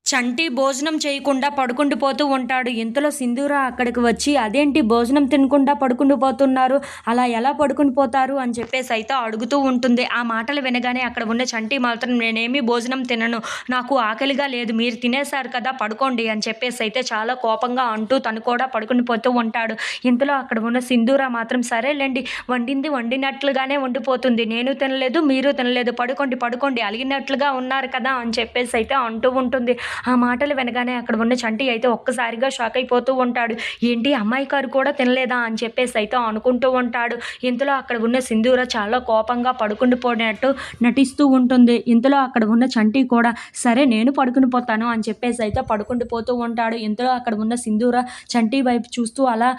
చంటి భోజనం చేయకుండా పడుకుండిపోతూ ఉంటాడు. ఇంతలో సింధూర అక్కడికి వచ్చి, "అదేంటి భోజనం తినకుండా పడుకుండిపోతున్నారు? అలా ఎలా పడుకుని పోతారు?" అని చెప్పేసైతే అడుగుతూ ఉంటుంది. ఆ మాటలు వినగానే అక్కడ ఉన్న చంటి మాత్రం, "నేనేమి భోజనం తినను. నాకు ఆకలిగా లేదు. మీరు తినేశారు కదా! పడుకోండి" అని చెప్పేసైతే చాలా కోపంగా అంటూ తను కూడా పడుకుండిపోతూ ఉంటాడు. ఇంతలో అక్కడ ఉన్న సింధూర మాత్రం, "సరేలెండి, వండింది వండినట్లుగానే వండిపోతుంది. నేను తినలేదు, మీరు తినలేదు. పడుకోండి, పడుకోండి. అలిగినట్లుగా ఉన్నారు కదా!" అని చెప్పేసైతే అంటూ ఉంటుంది. ఆ మాటలు వినగానే అక్కడ ఉన్న చంటి అయితే ఒక్కసారిగా షాక్ అయిపోతూ ఉంటాడు. ఏంటి, అమ్మాయి గారు కూడా తినలేదా అని చెప్పేసి అయితే అనుకుంటూ ఉంటాడు. ఇంతలో అక్కడ ఉన్న సింధూర చాలా కోపంగా పడుకుండిపోయినట్టు నటిస్తూ ఉంటుంది. ఇంతలో అక్కడ ఉన్న చంటి కూడా, సరే నేను పడుకుని పోతాను అని చెప్పేసి అయితే పడుకుండిపోతూ ఉంటాడు. ఇంతలో అక్కడ ఉన్న సింధూర చంటి వైపు చూస్తూ అలా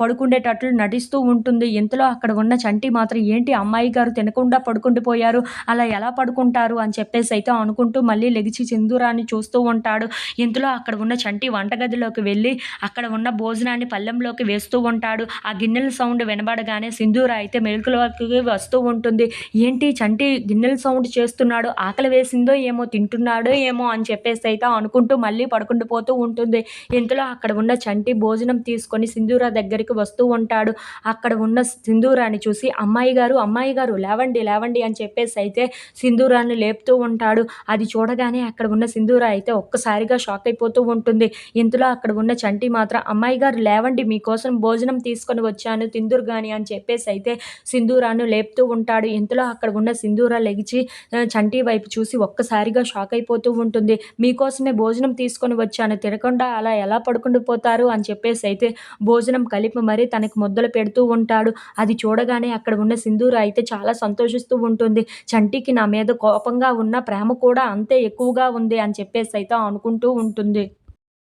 పడుకుండేటట్లు నటిస్తూ ఉంటుంది. ఇంతలో అక్కడ ఉన్న చంటి మాత్రం, ఏంటి అమ్మాయి గారు తినకుండా పడుకుండిపోయారు, అలా ఎలా పడుకుంటారు అని చెప్పేసి అయితే అనుకుంటూ మళ్ళీ లెగిచి సింధూరాన్ని చూస్తూ ఉంటాడు. ఇంతలో అక్కడ ఉన్న చంటి వంటగదిలోకి వెళ్ళి అక్కడ ఉన్న భోజనాన్ని పళ్ళెంలోకి వేస్తూ ఉంటాడు. ఆ గిన్నెల సౌండ్ వినబడగానే సింధూర అయితే మెలకువలోకి వస్తూ ఉంటుంది. ఏంటి చంటి గిన్నెల సౌండ్ చేస్తున్నాడు, ఆకలి వేసిందో ఏమో, తింటున్నాడో ఏమో అని చెప్పేసి అయితే అనుకుంటూ మళ్ళీ పడుకుండిపోతూ ఉంటుంది. ఇంతలో అక్కడ ఉన్న చంటి భోజనం తీసుకొని సింధూర దగ్గరికి వస్తూ ఉంటాడు. అక్కడ ఉన్న సింధూరాన్ని చూసి, అమ్మాయి గారు, అమ్మాయి గారు, లేవండి లేవండి అని చెప్పేసి అయితే సింధూరాన్ని లేపుతూ ఉంటాడు. అది చూడగానే అక్కడ ఉన్న సింధూర అయితే ఒక్కసారిగా షాక్ అయిపోతూ ఉంటుంది. ఇంతలో అక్కడ ఉన్న చంటి మాత్రం, అమ్మాయి గారు లేవండి, మీకోసం భోజనం తీసుకొని వచ్చాను, తిందురు గాని అని చెప్పేసి అయితే సింధూరాను లేపుతూ ఉంటాడు. ఇంతలో అక్కడ ఉన్న సింధూర లెగిచి చంటి వైపు చూసి ఒక్కసారిగా షాక్ అయిపోతూ ఉంటుంది. మీకోసమే భోజనం తీసుకొని వచ్చాను, తినకుండా అలా ఎలా పడుకుండిపోతారు అని చెప్పేసి అయితే భోజనం కలిపి మరీ తనకి ముద్దలు పెడుతూ ఉంటాడు. అది చూడగానే అక్కడ ఉన్న సింధూర అయితే చాలా సంతోషిస్తూ ఉంటుంది. చంటికి నా మీద కోపంగా ఉన్న ప్రేమ కూడా అంతే ఎక్కువగా ఉంది అని చెప్పేసి అయితే అనుకుంటూ ఉంటుంది.